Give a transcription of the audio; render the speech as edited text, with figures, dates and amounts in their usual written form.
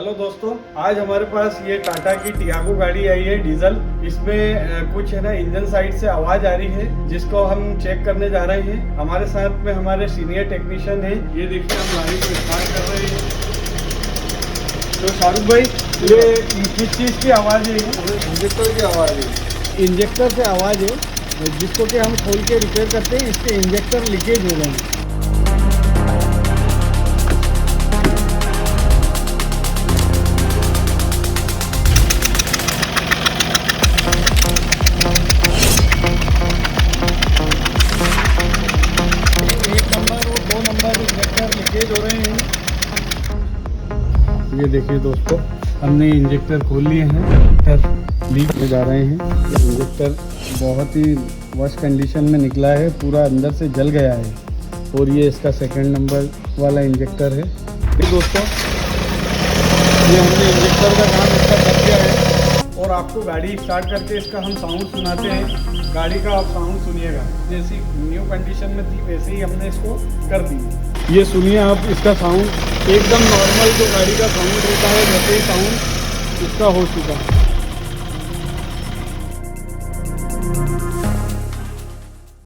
Hello दोस्तों, आज हमारे पास ये टाटा की टियागो गाड़ी आई है डीजल। इसमें कुछ है ना इंजन साइड से आवाज आ रही है, जिसको हम चेक करने जा रहे हैं। हमारे साथ में हमारे सीनियर टेक्नीशियन है। ये देखिए, हम गाड़ी को स्टार्ट कर रहे हैं। तो शाहरुख भाई, ये किस चीज़ की आवाज़ है? इंजेक्टर की आवाज़ है। इंजेक्टर से आवाज़ है, जिसको कि हम खोल के रिपेयर करते हैं। इसके इंजेक्टर लीकेज हो रहे हैं। लीकेज हो रहे हैं। ये देखिए दोस्तों, हमने इंजेक्टर खोल लिए हैं। इंजेक्टर लीक हो जा रहे हैं। इंजेक्टर बहुत ही वर्स्ट कंडीशन में निकला है, पूरा अंदर से जल गया है। और ये इसका सेकंड नंबर वाला इंजेक्टर है। दोस्तों, ये हमने इंजेक्टर का काम इसका कर दिया है। और आपको गाड़ी स्टार्ट करके इसका हम साउंड सुनाते हैं। गाड़ी का आप साउंड सुनिएगा। जैसी न्यू कंडीशन में थी वैसे ही हमने इसको कर दी। ये सुनिए आप, इसका साउंड एकदम नॉर्मल जो गाड़ी का साउंड होता है वैसे ही साउंड इसका हो चुका है।